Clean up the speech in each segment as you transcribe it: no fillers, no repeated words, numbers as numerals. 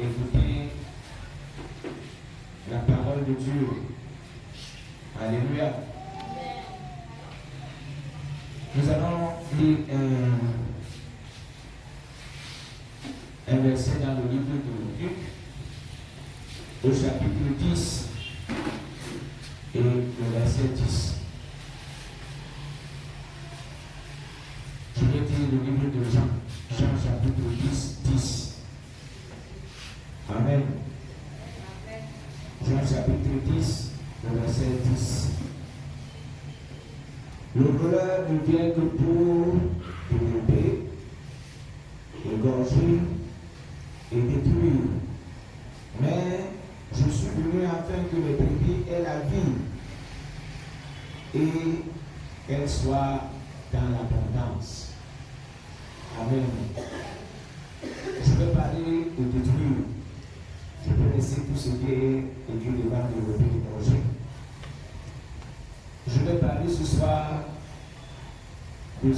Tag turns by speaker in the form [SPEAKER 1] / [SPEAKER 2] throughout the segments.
[SPEAKER 1] écouter la parole de Dieu. Alléluia. Nous allons lire un verset dans le livre de Luc, au chapitre 10 et le verset 10. Je vais lire le livre de Jean, chapitre 10, 10. Amen. Jean chapitre 10, le verset 10. Le voleur ne vient que pour développer, égorger et détruire. Mais je suis venu afin que les brebis aient la vie et qu'elles soient dans l'abondance. Amen. Je vais parler de détruire. Je peux laisser tout ce qui est écrit devant développer et égorger. Je vais parler ce soir je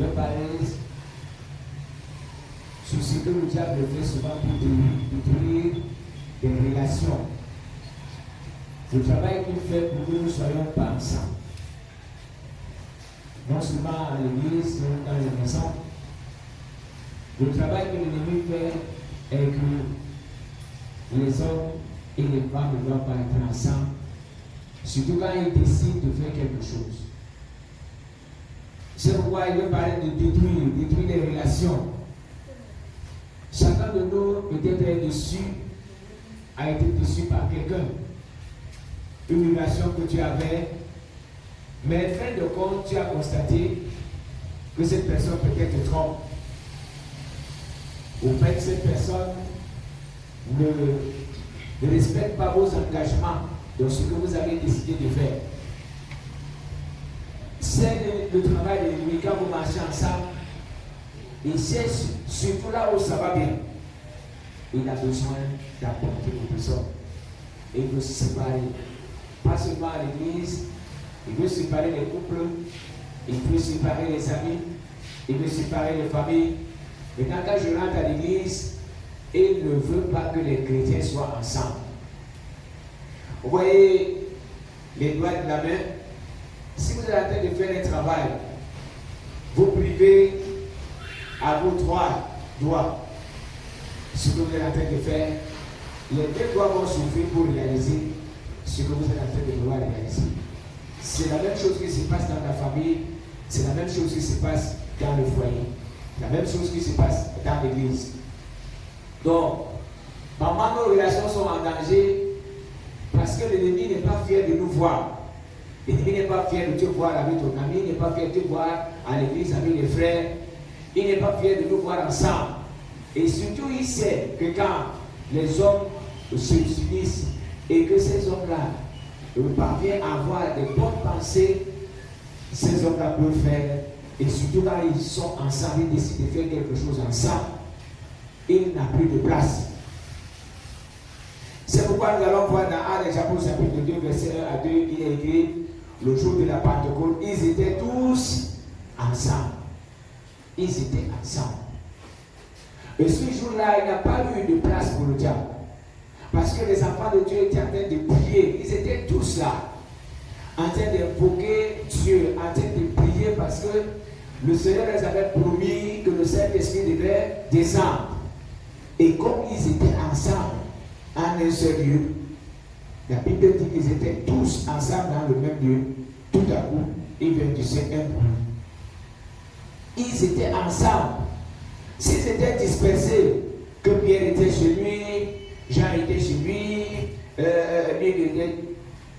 [SPEAKER 1] vais parler sur ce que le diable fait souvent pour détruire des relations. Le travail qu'il fait pour que nous ne soyons pas ensemble. Non seulement à l'église, mais dans les maisons. Le travail que l'ennemi fait est que les hommes et les femmes ne doivent pas être ensemble. Surtout quand ils décident de faire quelque chose. C'est pourquoi il veut parler de détruire les relations. Chacun de nous peut-être est déçu, a été déçu par quelqu'un. Une relation que tu avais, mais en fin de compte, tu as constaté que cette personne peut-être te trompe. Au fait, cette personne ne respecte pas vos engagements dans ce que vous avez décidé de faire. C'est le travail de l'ennemi quand vous marchez ensemble. Et c'est surtout là où ça va bien. Il a besoin d'apporter aux personnes et de se séparer. Pas seulement à l'église, il veut séparer les couples, il veut séparer les amis, il veut séparer les familles. Maintenant, quand je rentre à l'église, il ne veut pas que les chrétiens soient ensemble. Vous voyez les doigts de la main. Si vous êtes en train de faire un travail, vous privez à vos 3 doigts ce que vous êtes en train de faire. Les 2 doigts vont souffrir pour réaliser ce que vous êtes en train de vouloir réaliser. C'est la même chose qui se passe dans la famille, c'est la même chose qui se passe dans le foyer, la même chose qui se passe dans l'église. Donc, parfois nos relations sont en danger parce que l'ennemi n'est pas fier de nous voir. L'ennemi n'est pas fier de te voir avec ton ami, il n'est pas fier de te voir à l'église avec les frères, il n'est pas fier de nous voir ensemble. Et surtout, il sait que quand les hommes se unissent et que ces hommes-là parviennent à avoir des bonnes pensées, ces hommes-là peuvent faire. Et surtout quand ils sont ensemble, ils décident de faire quelque chose ensemble, il n'a plus de place. C'est pourquoi nous allons voir dans Actes chapitre 2, verset 1 à 2, il est écrit, le jour de la Pentecôte, ils étaient tous ensemble. Ils étaient ensemble. Et ce jour-là, il n'y a pas eu de place pour le diable. Parce que les enfants de Dieu étaient en train de prier. Ils étaient tous là, en train d'invoquer Dieu, en train de prier parce que le Seigneur les avait promis que le Saint-Esprit devait descendre. Et comme ils étaient ensemble, en un seul lieu, la Bible dit qu'ils étaient tous ensemble dans le même lieu. Tout à coup, il vient du Seigneur. Ils étaient ensemble. S'ils étaient dispersés, que Pierre était chez lui, Jean était chez lui,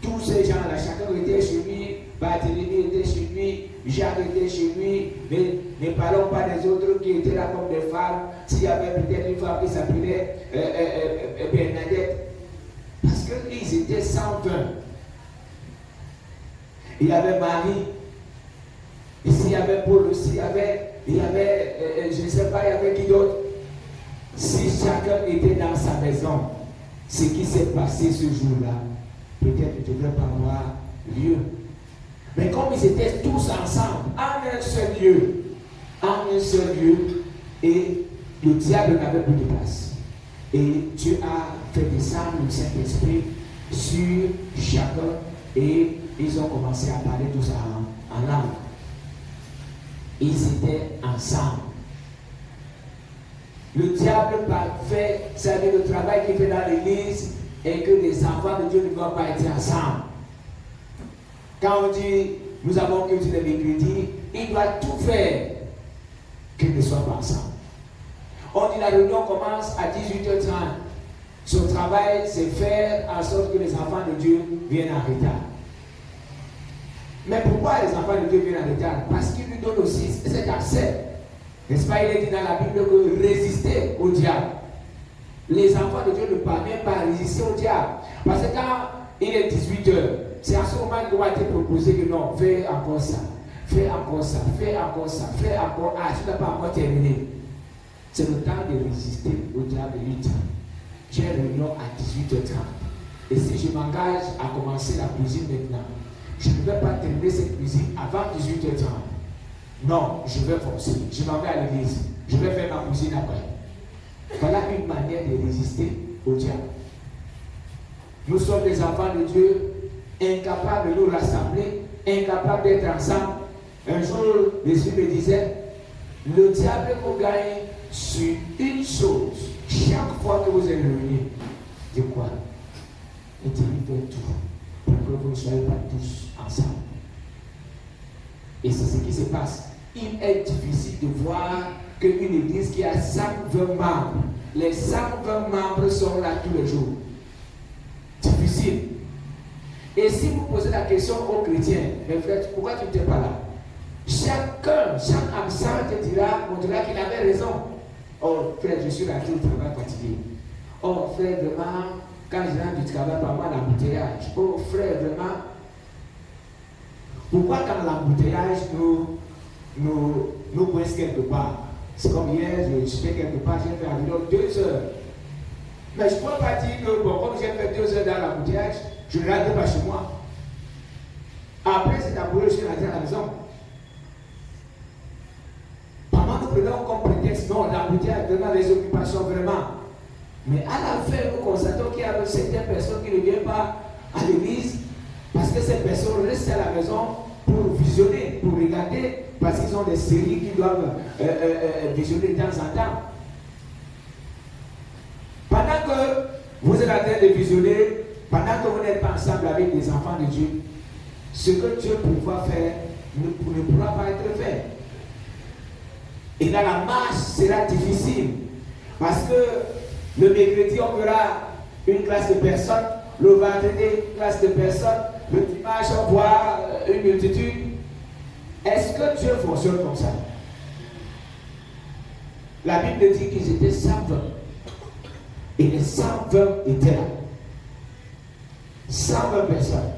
[SPEAKER 1] tous ces gens-là, chacun était chez lui, Barthélemy était chez lui, Jacques était chez lui, mais ne parlons pas des autres qui étaient là comme des femmes. S'il y avait peut-être une femme qui s'appelait Bernadette, parce qu'ils étaient 120. Il y avait Marie, et s'il y avait Paul aussi, il y avait je ne sais pas, il y avait qui d'autre. Si chacun était dans sa maison, ce qui s'est passé ce jour-là, peut-être ne devrait pas avoir lieu. Mais comme ils étaient tous ensemble, en un seul lieu, et le diable n'avait plus de place. Et Dieu a fait descendre le Saint-Esprit sur chacun et ils ont commencé à parler tous en langue. Ils étaient ensemble. Le diable fait, c'est le travail qu'il fait dans l'église et que les enfants de Dieu ne vont pas être ensemble. Quand on dit nous avons culte le mercredi, il doit tout faire qu'ils ne soient pas ensemble. On dit la réunion commence à 18h30. Son travail, c'est faire en sorte que les enfants de Dieu viennent en retard. Mais pourquoi les enfants de Dieu viennent en retard? Parce qu'il lui donne aussi cet accès. N'est-ce pas, il est dit dans la Bible que résister au diable. Les enfants de Dieu ne parviennent pas à résister au diable. Parce que quand il est 18h, c'est à ce moment qu'il doit être proposé que non, fais encore ça, fais encore ça, fais encore ça, fais encore. Ah, tu n'as pas encore terminé. C'est le temps de résister au diable de 8 ans. J'ai réunion à 18h30. Et si je m'engage à commencer la cuisine maintenant, je ne vais pas terminer cette cuisine avant 18h30. Non, je vais forcer. Je m'en vais à l'église. Je vais faire ma cuisine après. Voilà une manière de résister au diable. Nous sommes des enfants de Dieu, incapables de nous rassembler, incapables d'être ensemble. Un jour, l'Esprit me disait, le diable vous gagne sur une chose. Chaque fois que vous êtes réunis, de quoi? Il dit, il fait tout pour que vous ne soyez pas tous ensemble. Et c'est ce qui se passe. Il est difficile de voir qu'une église qui a 120 membres, les 120 membres sont là tous les jours. Difficile. Et si vous posez la question aux chrétiens, mes frères, pourquoi tu n'étais pas là? Chaque absent te dira qu'il avait raison. Oh frère, je suis rentré au travail fatigué. Oh frère, vraiment, quand je rentre du travail, par moi l'embouteillage. Oh frère, vraiment, pourquoi quand l'embouteillage nous coince quelque part? C'est comme hier, je fais quelque part, j'ai fait environ 2 heures. Mais je ne peux pas dire que, bon, comme j'ai fait 2 heures dans l'embouteillage, je ne rentre pas chez moi. Après cet amoureux, je suis rentré à la maison. Pendant nous prenons comme prétexte, non, l'embouteillage, vraiment les occupations, vraiment. Mais à la fin, nous constatons qu'il y a certaines personnes qui ne viennent pas à l'église parce que ces personnes restent à la maison pour visionner, pour regarder, parce qu'ils ont des séries qu'ils doivent visionner de temps en temps. Pendant que vous êtes en train de visionner, pendant que vous n'êtes pas ensemble avec des enfants de Dieu, ce que Dieu pourra faire ne pourra pas être fait. Et là, la marche sera difficile. Parce que le mercredi, on verra une classe de personnes, le vendredi, une classe de personnes, le dimanche, on voit une multitude. Est-ce que Dieu fonctionne comme ça? La Bible dit qu'ils étaient 120. Et les 120 étaient là. 120 personnes.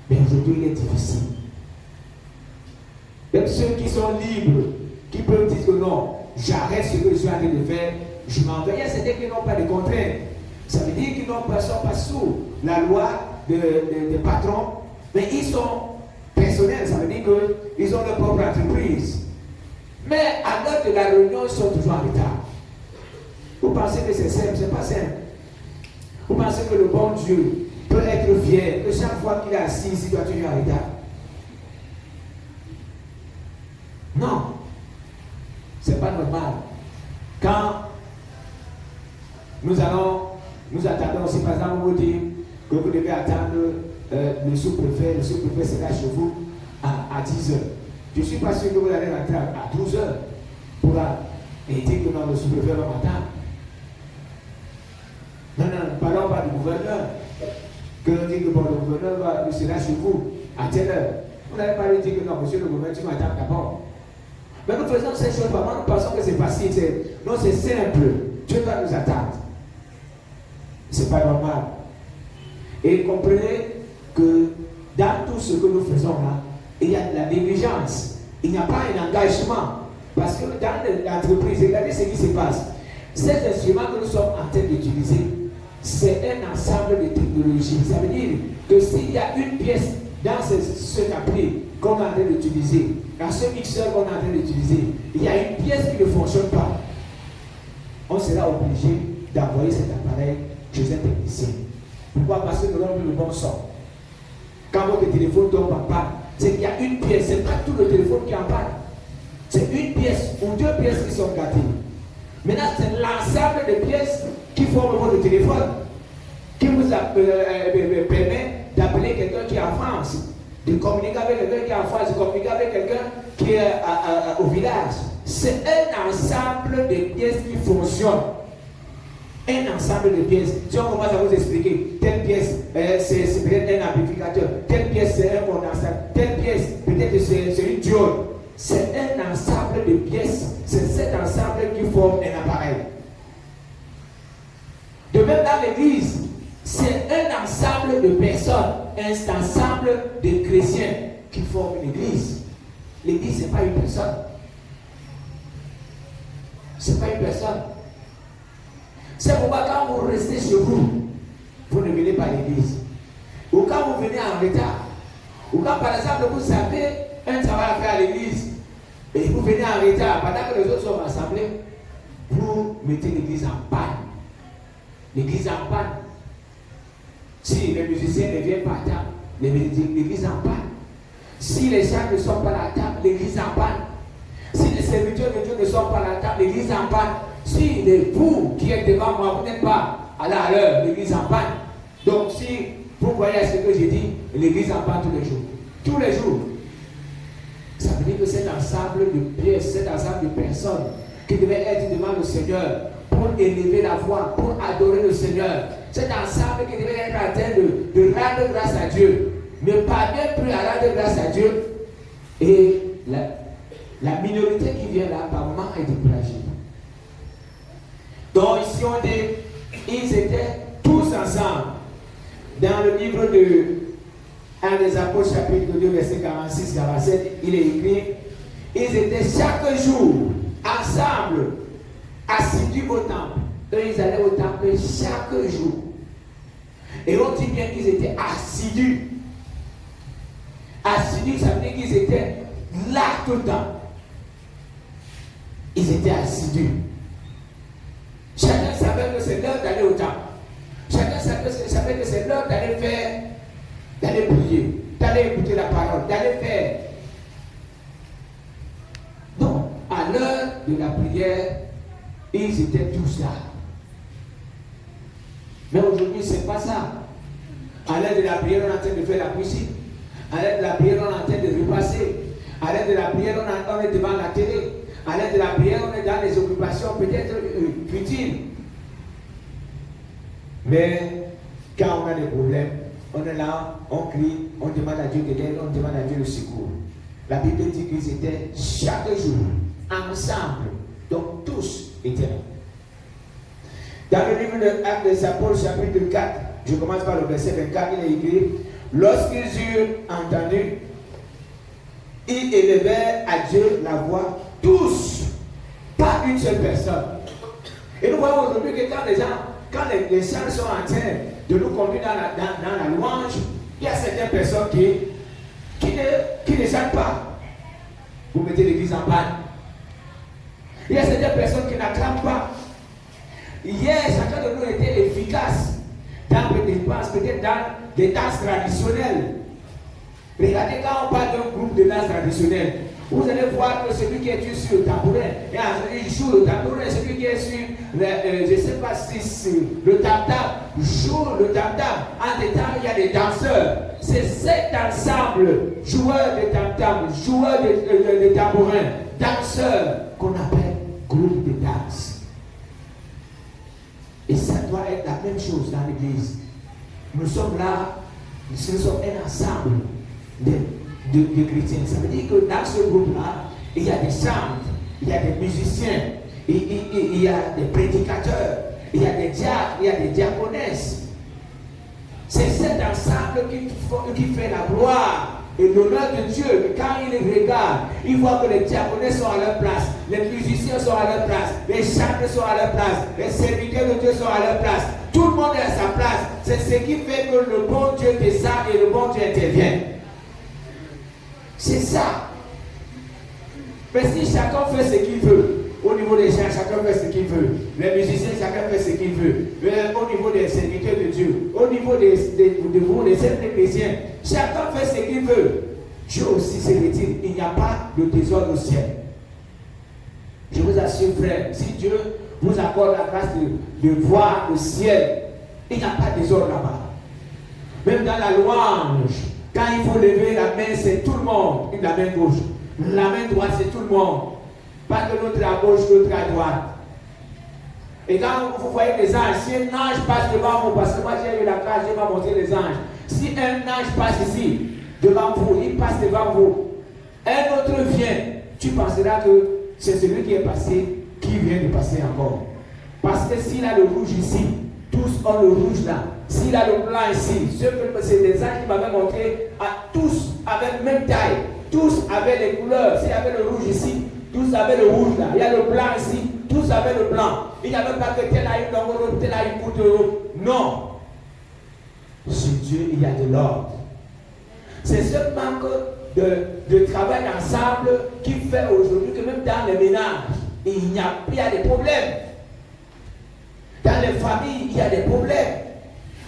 [SPEAKER 1] Mais aujourd'hui, il est difficile. Même ceux qui sont libres, qui peuvent dire que non, j'arrête ce que je suis en train de faire, je m'en vais. C'est-à-dire qu'ils n'ont pas de contraintes. Ça veut dire qu'ils ne sont pas sous la loi des patrons, mais ils sont personnels. Ça veut dire qu'ils ont leur propre entreprise. Mais à l'heure de la réunion, ils sont toujours en retard. Vous pensez que c'est simple? C'est pas simple. Vous pensez que le bon Dieu peut être fier que chaque fois qu'il est assis, il doit toujours en retard? Non. C'est pas normal. Quand nous attendons aussi, par exemple, on vous dit que vous devez attendre le sous-préfet sera chez vous à 10h. Je ne suis pas sûr que vous allez rentrer à 12h pour dire que non, le sous-préfet va m'attendre. Non, parlons pas du gouverneur. Que l'on dit que bon, le gouverneur sera chez vous à telle heure. Vous n'avez pas dit que non, monsieur le gouverneur, tu m'attends d'abord. Mais nous faisons ces choses, nous pensons que c'est facile. Non, c'est simple. Dieu va nous attendre. C'est pas normal. Et comprenez que dans tout ce que nous faisons là, il y a de la négligence. Il n'y a pas un engagement. Parce que dans l'entreprise, regardez ce qui se passe. Ces instruments que nous sommes en train d'utiliser, c'est un ensemble de technologies. Ça veut dire que s'il y a une pièce dans ce ampli qu'on est en train d'utiliser, dans ce mixeur qu'on est en train d'utiliser, il y a une pièce qui qui ne fonctionne pas, on sera obligé d'envoyer cet appareil chez un technicien. Pourquoi? Parce que nous avons le bon son. Quand votre téléphone tombe en panne, c'est qu'il y a une pièce, ce n'est pas tout le téléphone qui est en panne. C'est une pièce ou deux pièces qui sont gâtées. Maintenant, c'est l'ensemble des pièces qui forment votre téléphone qui vous permet d'appeler quelqu'un qui est en France, de communiquer avec quelqu'un qui est en France, de communiquer avec quelqu'un qui est au village. C'est un ensemble de pièces qui fonctionnent. Un ensemble de pièces. Si on commence à vous expliquer, telle pièce, c'est peut-être un amplificateur, telle pièce, c'est un condensateur, telle pièce, peut-être c'est une diode. C'est un ensemble de pièces. C'est cet ensemble qui forme un appareil. De même dans l'église, c'est un ensemble de personnes, un ensemble de chrétiens qui forment l'église. L'église, ce n'est pas une personne. Ce n'est pas une personne. C'est pourquoi quand vous restez chez vous, vous ne venez pas à l'église. Ou quand vous venez en retard, ou quand par exemple vous savez un travail à faire à l'église, et vous venez en retard, pendant que les autres sont rassemblés, vous mettez l'église en panne. L'église en panne. Si les musiciens ne viennent pas à table, l'église en panne. Si les chants ne sont pas à la table, l'église en panne. Si les serviteurs de Dieu ne sont pas à la table, l'église en panne. Si vous qui êtes devant moi, vous n'êtes pas à l'heure, l'église en panne. Donc si vous voyez ce que j'ai dit, l'église en panne tous les jours. Tous les jours. Ça veut dire que cet ensemble de pièces, cet ensemble de personnes qui devaient être devant le Seigneur pour élever la voix, pour adorer le Seigneur, cet ensemble qui devait être en train de rendre grâce à Dieu, ne parvient plus à rendre grâce à Dieu. Et la minorité qui vient là, par moment, est découragée. Donc ici on dit, ils étaient tous ensemble. Dans le livre de 1 des Apôtres, chapitre 2, verset 46-47, il est écrit, ils étaient chaque jour ensemble, assidus au temple. Eux, ils allaient au temple chaque jour. Et on dit bien qu'ils étaient assidus. Assidus, ça veut dire qu'ils étaient là tout le temps. Ils étaient assidus. Chacun savait que c'est l'heure d'aller au temple. Chacun savait que c'est l'heure d'aller faire, d'aller prier, d'aller écouter la parole, d'aller faire. Donc, à l'heure de la prière, ils étaient tous là. Mais aujourd'hui, ce n'est pas ça. À l'heure de la prière, on est en train de faire la cuisine. À l'heure de la prière, on est en train de repasser. À l'heure de la prière, on est devant la télé. À l'heure de la prière, on est dans les occupations peut-être futiles. Mais quand on a des problèmes, on est là, on crie, on demande à Dieu de l'aide, on demande à Dieu le secours. La Bible dit qu'ils étaient chaque jour ensemble. Donc tous étaient là. Dans le livre de Actes des Apôtres, chapitre 4, je commence par le verset 24, il est écrit, lorsqu'ils eurent entendu, ils élevèrent à Dieu la voix, tous, pas une seule personne. Et nous voyons aujourd'hui que quand les chants sont en train de nous conduire dans la louange, il y a certaines personnes qui ne chantent pas. Vous mettez l'église en panne. Il y a certaines personnes qui n'acclament pas. Hier, chacun de nous était efficace dans peut-être dans des danses traditionnelles. Regardez, quand on parle d'un groupe de danse traditionnelle, vous allez voir que celui qui est sur le tambourin, il joue le tambourin, celui qui est sur, je ne sais pas si c'est le tam-tam, joue le tam-tam. En détail, il y a des danseurs. C'est cet ensemble, joueurs de tam-tam, joueurs de tambourin, danseurs, qu'on appelle groupe de danse. Et ça doit être la même chose dans l'église. Nous sommes là, nous sommes un ensemble de chrétiens. Ça veut dire que dans ce groupe-là, il y a des chants, il y a des musiciens, il y a des prédicateurs, il y a des diacres, il y a des diaconesses. C'est cet ensemble qui fait la gloire et l'honneur de Dieu. Quand il regarde, il voit que les diaconesses sont à leur place, les musiciens sont à leur place, les chanteurs sont à leur place, les serviteurs de Dieu sont à leur place. Tout le monde est à sa place. C'est ce qui fait que le bon Dieu descend et le bon Dieu intervient. C'est ça. Mais si chacun fait ce qu'il veut, au lieu chacun fait ce qu'il veut. Les musiciens, chacun fait ce qu'il veut. Au niveau des serviteurs de Dieu, au niveau des simples chrétiens, chacun fait ce qu'il veut. Dieu aussi se retire. Il n'y a pas de désordre au ciel. Je vous assure, frère, si Dieu vous accorde la grâce de voir le ciel, il n'y a pas de désordre là-bas. Même dans la louange, quand il faut lever la main, c'est tout le monde. La main gauche. La main droite, c'est tout le monde. Pas que l'autre à gauche, l'autre à droite. Et quand vous voyez les anges, si un ange passe devant vous, parce que moi j'ai eu la grâce, je vais montrer les anges. Si un ange passe ici, devant vous, il passe devant vous, un autre vient, tu penseras que c'est celui qui est passé, qui vient de passer encore. Parce que s'il a le rouge ici, tous ont le rouge là. S'il a le blanc ici, c'est des anges qui m'avaient montré, à tous avaient la même taille, tous avaient les couleurs. S'il y avait le rouge ici, tous avaient le rouge là. Il y a le blanc ici, tous avaient le blanc. Il n'y avait pas que tel a une longueur, tel a une couleur. Non. Chez Dieu, il y a de l'ordre. C'est seulement que de travail ensemble qui fait aujourd'hui que même dans les ménages, il y a des problèmes. Dans les familles, il y a des problèmes.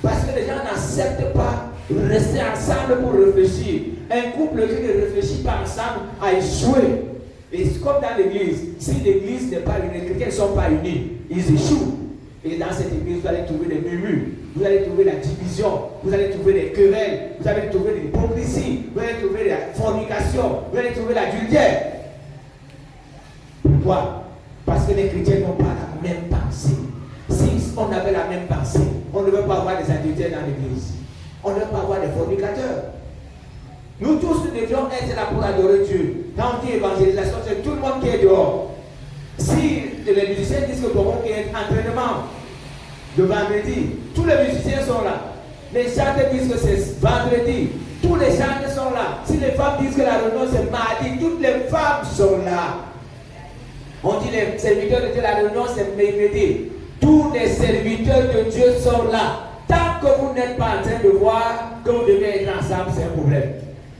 [SPEAKER 1] Parce que les gens n'acceptent pas de rester ensemble pour réfléchir. Un couple qui ne réfléchit pas ensemble a échoué. Et c'est comme dans l'église. Si l'église n'est pas unie, les chrétiens ne sont pas unis, ils échouent. Et dans cette église, vous allez trouver des murmures, vous allez trouver la division, vous allez trouver des querelles, vous allez trouver l'hypocrisie, vous allez trouver la fornication, vous allez trouver l'adultère. Pourquoi? Parce que les chrétiens n'ont pas la même pensée. Si on avait la même pensée, on ne veut pas avoir des adultères dans l'église. On ne veut pas avoir des fornicateurs. Nous tous, nous devions être là pour adorer Dieu. Quand on dit évangélisation, c'est tout le monde qui est dehors. Si les musiciens disent que pour moi, il y a un entraînement de vendredi, tous les musiciens sont là. Les chanteurs disent que c'est vendredi, tous les chanteurs sont là. Si les femmes disent que la réunion c'est mardi, toutes les femmes sont là. On dit les serviteurs de Dieu, la réunion c'est mercredi. Tous les serviteurs de Dieu sont là. Tant que vous n'êtes pas en train de voir que vous devez être ensemble, c'est un problème.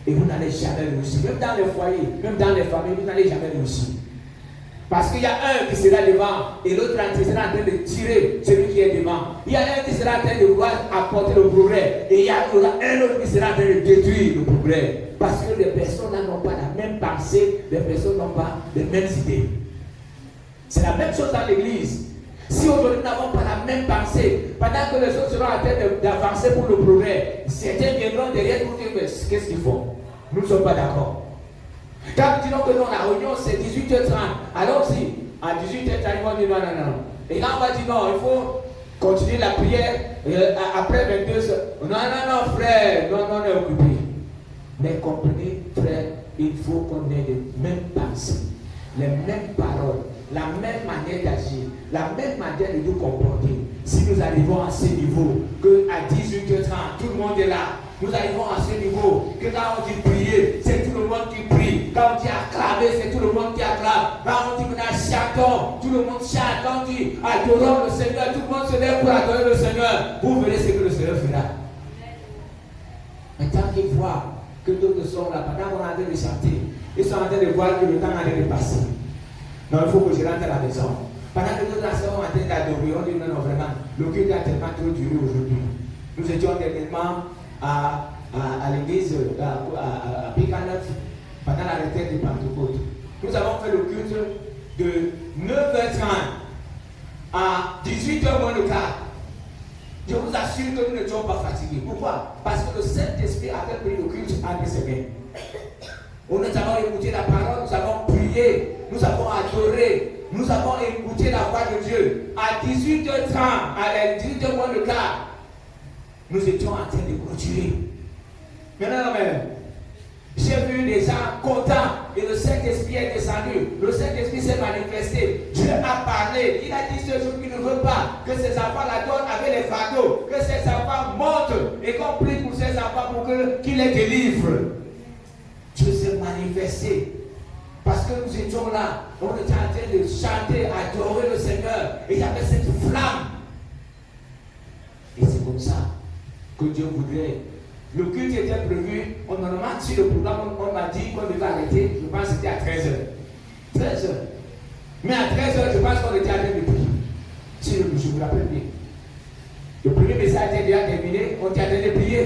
[SPEAKER 1] Et vous n'allez jamais réussir. Même dans les foyers, même dans les familles, vous n'allez jamais réussir. Parce qu'il y a un qui sera devant et l'autre qui sera en train de tirer celui qui est devant. Il y a un qui sera en train de vouloir apporter le progrès et il y aura un autre qui sera en train de détruire le progrès. Parce que les personnes n'ont pas la même pensée, les personnes n'ont pas les mêmes idées. C'est la même chose dans l'église. Si aujourd'hui nous n'avons pas la même pensée, pendant que les autres seront en train d'avancer pour le progrès, certains viendront derrière nous dire mais qu'est-ce qu'ils font? Nous ne sommes pas d'accord. Quand nous disons que non, la réunion c'est 18h30, alors si à 18h30 ils vont dire non. Et là on va dire non, il faut continuer la prière après 22h. Non, frère, non, on est occupé. Mais comprenez, frère, il faut qu'on ait les mêmes pensées, les mêmes paroles, la même manière d'agir, la même manière de nous comporter. Si nous arrivons à ce niveau, qu'à 18h30, tout le monde est là, nous arrivons à ce niveau, que quand on dit prier, c'est tout le monde qui prie. Quand on dit acclamer, c'est tout le monde qui acclame. Quand on dit maintenant chantons, tout le monde chante. Quand on dit adorons le Seigneur, tout le monde se lève pour adorer le Seigneur. Vous verrez ce que le Seigneur fera. Mais tant qu'ils voient que d'autres sont là, pendant qu'on est en train de chanter, ils sont en train de voir que le temps est en train de passer. Non, il faut que je rentre à la maison. Pendant que d'autres sont en train d'adorer, on dit non, vraiment, le culte a tellement trop duré aujourd'hui. Nous étions dernièrement à l'église à Picanat pendant la retraite de Pentecôte. Nous avons fait le culte de 9h30 à 18h moins le quart. Je vous assure que nous n'étions pas fatigués. Pourquoi? Parce que le Saint-Esprit avait pris le culte entre ses mains. Nous avons écouté la parole, nous avons prié, nous avons adoré, nous avons écouté la voix de Dieu. À 18h30, à 18h moins le quart, nous étions en train de clôturer. Maintenant, j'ai vu des gens contents et le Saint-Esprit est descendu. Le Saint-Esprit s'est manifesté. Dieu a parlé. Il a dit ce jour qu'il ne veut pas que ses enfants la donnent avec les fardeaux, que ses enfants montent et qu'on prie pour ses enfants pour qu'il les délivre. Dieu s'est manifesté. Parce que nous étions là, on était en train de chanter, adorer le Seigneur. Et il y avait cette flamme. Et c'est comme ça que Dieu voudrait. Le culte était prévu, normalement sur le programme, on m'a dit qu'on devait arrêter, je pense que c'était à 13h. 13h. Mais à 13h, je pense qu'on était en train de prier. Si je me rappelle bien. Le premier message était déjà terminé, on était en train de prier.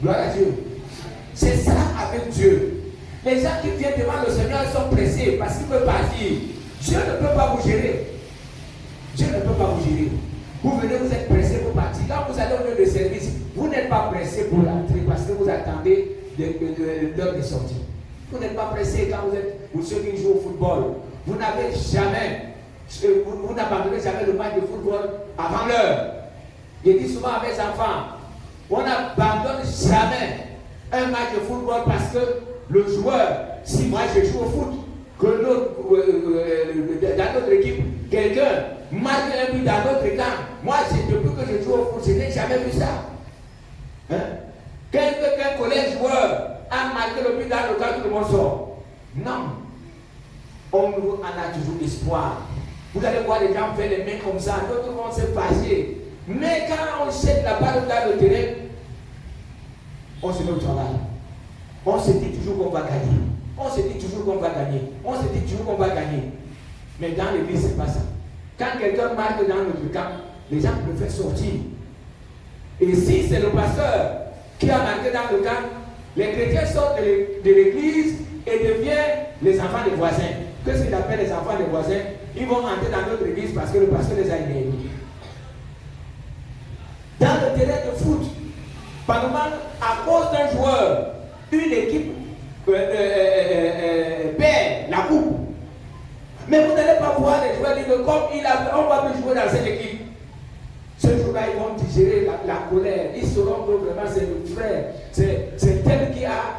[SPEAKER 1] Gloire à Dieu. C'est ça avec Dieu. Les gens qui viennent devant le Seigneur sont pressés parce qu'ils peuvent partir. Dieu ne peut pas vous gérer. Dieu ne peut pas vous gérer. Vous venez, vous êtes pressé pour partir. Quand vous allez au lieu de service, vous n'êtes pas pressé pour entrer parce que vous attendez l'heure de sortie. Vous n'êtes pas pressé quand vous êtes, pour ceux qui jouent au football. Vous n'avez jamais, vous n'abandonnez jamais le match de football avant l'heure. Je dis souvent à mes enfants, on n'abandonne jamais un match de football parce que le joueur, si moi je joue au foot, que l'autre, dans notre équipe, quelqu'un marque un but dans notre camp, moi depuis que je joue au foot, je n'ai jamais vu ça. Hein? Qu'un collègue joueur a marqué le but dans le camp, tout le monde sort. Non. On a toujours espoir. Vous allez voir les gens faire les mains comme ça, d'autres vont se fâcher. Mais quand on jette la balle dans le terrain, on se met au travail. On se dit toujours qu'on va gagner. On se dit toujours qu'on va gagner. On se dit toujours qu'on va gagner. Mais dans l'église, ce n'est pas ça. Quand quelqu'un marque dans notre camp, les gens préfèrent sortir. Et si c'est le pasteur qui a marqué dans le camp, les chrétiens sortent de l'église et deviennent les enfants des voisins. Qu'est-ce qu'ils appellent les enfants des voisins? Ils vont entrer dans notre église parce que le pasteur les a énervés. Dans le terrain de foot, par exemple, à cause d'un joueur, une équipe perd la coupe. Mais vous n'allez pas voir les joueurs dire que comme on va plus jouer dans cette équipe. Ce jour-là, ils vont digérer la colère. Ils sauront que vraiment c'est le frère. C'est tel qui a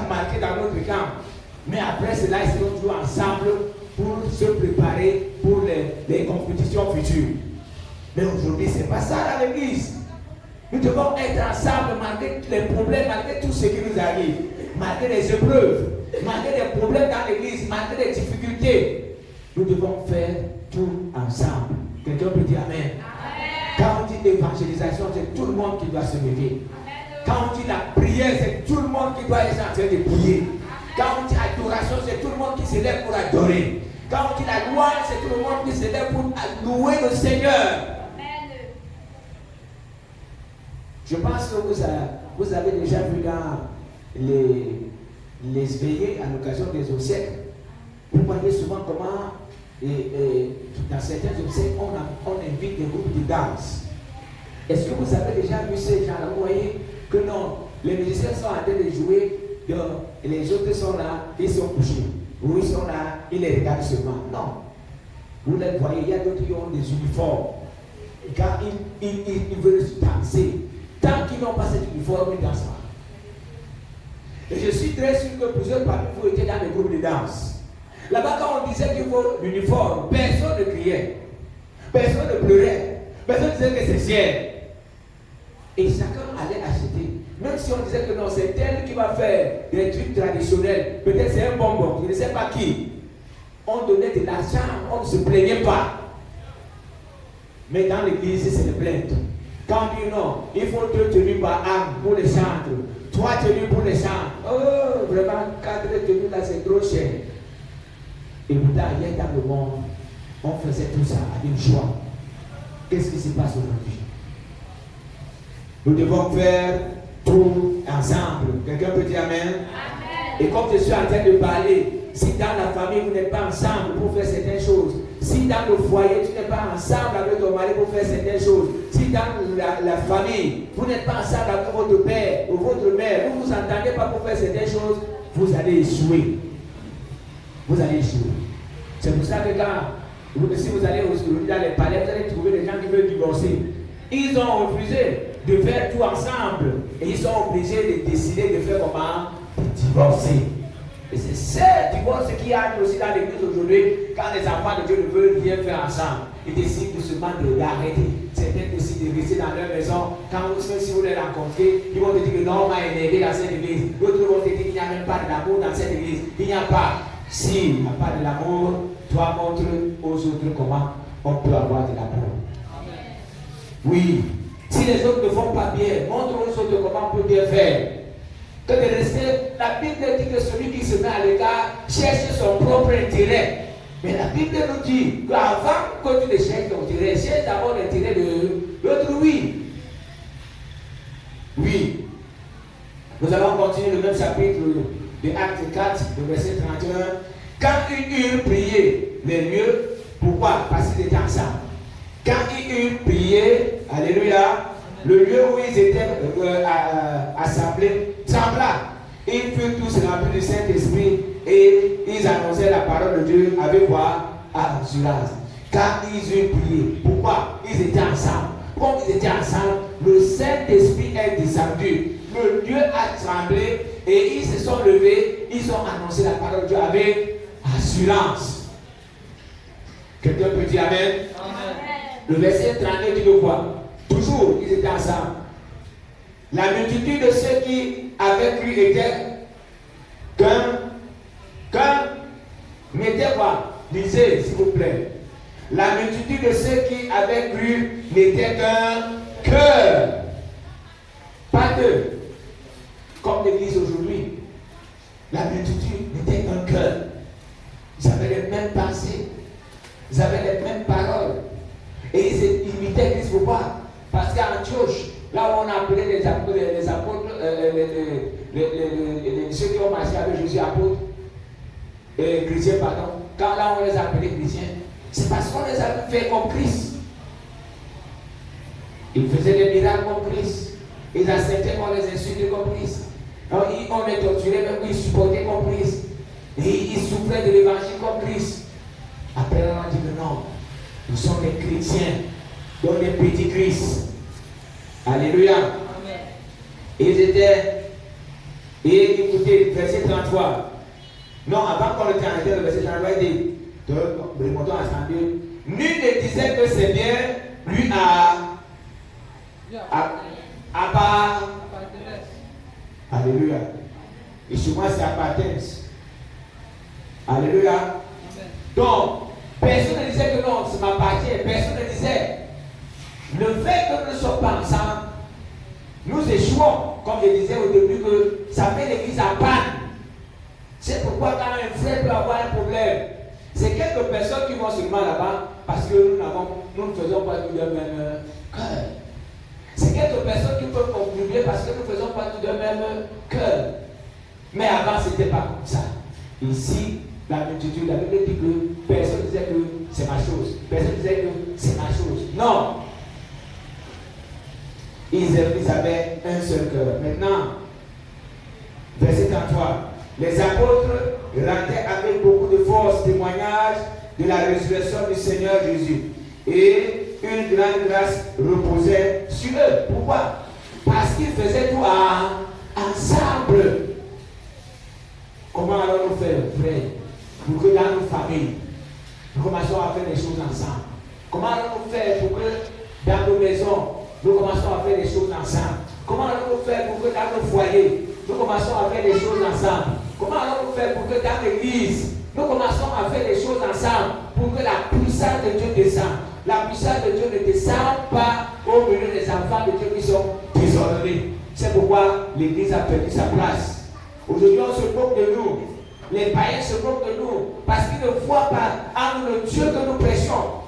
[SPEAKER 1] marqué dans notre camp. Mais après cela, ils seront jouer ensemble pour se préparer pour les compétitions futures. Mais aujourd'hui, ce n'est pas ça dans l'église. Nous devons être ensemble malgré les problèmes, malgré tout ce qui nous arrive, malgré les épreuves, malgré les problèmes dans l'église, malgré les difficultés. Nous devons faire tout ensemble. Quelqu'un peut dire Amen. Quand on dit évangélisation, c'est tout le monde qui doit se lever. Quand on dit la prière, c'est tout le monde qui doit être en train de prier. Quand on dit adoration, c'est tout le monde qui se lève pour adorer. Quand on dit la louange, c'est tout le monde qui se lève pour louer le Seigneur. Je pense que vous avez déjà vu dans les veillées à l'occasion des obsèques. Vous voyez souvent comment, dans certains obsèques, on invite des groupes de danse. Est-ce que vous avez déjà vu ces gens-là? Vous voyez que non, les musiciens sont en train de jouer, et les autres sont là, ils sont couchés. Ou ils sont là, ils les regardent seulement. Non. Vous les voyez, il y a d'autres qui ont des uniformes. Quand ils veulent danser, tant qu'ils n'ont pas cet uniforme, ils ne dansent pas. Et je suis très sûr que plusieurs parmi vous étaient dans les groupes de danse. Là-bas, quand on disait qu'il faut l'uniforme, personne ne criait. Personne ne pleurait. Personne ne disait que c'est ciel. Et chacun allait acheter. Même si on disait que non, c'est elle qui va faire des trucs traditionnels. Peut-être c'est un bonbon, je ne sais pas qui. On donnait de l'argent, on ne se plaignait pas. Mais dans l'église, c'est le plainte. Quand on dit non, il faut 2 tenues par âme pour les chantres, 3 tenues pour les chants. Oh, vraiment, 4 tenues là, c'est trop cher. Et pourtant, hier dans le monde, on faisait tout ça avec joie. Qu'est-ce qui se passe aujourd'hui? Nous devons faire tout ensemble. Quelqu'un peut dire Amen? Amen. Et comme je suis en train de parler, si dans la famille vous n'êtes pas ensemble pour faire certaines choses, si dans le foyer tu n'es pas ensemble avec ton mari pour faire certaines choses, si dans la famille vous n'êtes pas ensemble avec votre père ou votre mère, vous ne vous entendez pas pour faire certaines choses, vous allez échouer. Vous allez échouer. C'est pour ça que si vous allez aujourd'hui dans les palais, vous allez trouver des gens qui veulent divorcer. Ils ont refusé de faire tout ensemble et ils sont obligés de décider de faire comment? Divorcer. Et c'est ce divorce qui arrive aussi dans l'église aujourd'hui, quand les enfants de Dieu ne veulent rien faire ensemble. Ils décident tout seulement d'arrêter. Certains décident de rester dans leur maison. Quand si vous les rencontrez, ils vont te dire que non, on m'a énervé dans cette église. D'autres vont te dire qu'il n'y a même pas de l'amour dans cette église. Il n'y a pas. S'il n'y a pas de l'amour, toi montre aux autres comment on peut avoir de l'amour. Oui. Si les autres ne font pas bien, montre aux autres comment on peut bien faire. Que de rester la Bible dit que celui qui se met à l'écart cherche son propre intérêt. Mais la Bible nous dit qu'avant que tu ne cherches ton intérêt, cherche d'abord l'intérêt de l'autrui. Oui. Nous allons continuer le même chapitre de Acte 4, le verset 31. Quand ils eurent prié les lieux, pourquoi? Parce qu'ils étaient ensemble. Quand ils eurent prié, alléluia, le lieu où ils étaient assemblés trembla. Ils furent tous remplis du Saint-Esprit et ils annonçaient la parole de Dieu avec quoi? Assurance. Quand ils eurent prié, pourquoi? Ils étaient ensemble. Comme ils étaient ensemble, le Saint-Esprit est descendu. Le Dieu a tremblé et ils se sont levés. Ils ont annoncé la parole de Dieu avec assurance. Quelqu'un peut dire Amen? Amen. Le verset 32 dit quoi? Toujours, ils étaient ensemble. La multitude de ceux qui avaient cru était n'était quoi? Lisez, s'il vous plaît. La multitude de ceux qui avaient cru n'était qu'un cœur. Pas deux. Comme l'église aujourd'hui. La multitude n'était qu'un cœur. Ils avaient les mêmes pensées. Ils avaient les mêmes paroles. Et ils imitaient Christ. Pourquoi? Parce qu'à Antioche, là où on a appelé les apôtres, ceux qui ont marché avec Jésus, apôtres, chrétiens, pardon, quand là on les a appelés chrétiens, c'est parce qu'on les a fait comme Christ. Ils faisaient des miracles comme Christ. Ils acceptaient qu'on les insultait comme Christ. Alors, on les torturait, même ils supportaient comme Christ. Et ils souffraient de l'évangile comme Christ. Après, on a dit que non, nous sommes des chrétiens, donc des petits Christ. Alléluia. Amen. Ils étaient, et écoutez, verset 33. Non, avant qu'on le termine, le verset 33, il dit, remontons à 32. Nul ne disait que c'est bien, lui à part. Alléluia. Et chez moi, c'est appartenance. Alléluia. Amen. Donc, personne ne disait que non, ça m'appartient. Personne ne disait. Le fait que nous ne sommes pas ensemble, nous échouons. Comme je disais au début, que ça met l'église à panne. C'est pourquoi quand un frère peut avoir un problème, c'est quelques personnes qui vont seulement là-bas parce que nous ne faisons pas tout de même cœur. C'est quelques personnes qui peuvent contribuer parce que nous ne faisons pas tout de même cœur. Mais avant, ce n'était pas comme ça. Ici, la multitude, la Bible dit que personne ne disait que c'est ma chose. Personne ne disait que c'est ma chose. Non. Ils avaient un seul cœur. Maintenant, verset 33. Les apôtres rendaient avec beaucoup de force témoignage de la résurrection du Seigneur Jésus. Et une grande grâce reposait sur eux. Pourquoi? Parce qu'ils faisaient tout ensemble. Comment allons-nous faire, frère, pour que dans nos familles, nous commençons à faire des choses ensemble? Comment allons-nous faire pour que dans nos maisons, nous commençons à faire des choses ensemble? Comment allons-nous faire pour que dans nos foyers, nous commençons à faire des choses ensemble? Comment allons-nous faire pour que dans l'église, nous commençons à faire des choses ensemble pour que la puissance de Dieu descende? La puissance de Dieu ne descend pas au milieu des enfants de Dieu qui sont désordonnés. C'est pourquoi l'église a perdu sa place. Aujourd'hui, on se moque de nous. Les païens se moquent de nous parce qu'ils ne voient pas en nous le Dieu que nous prêchons.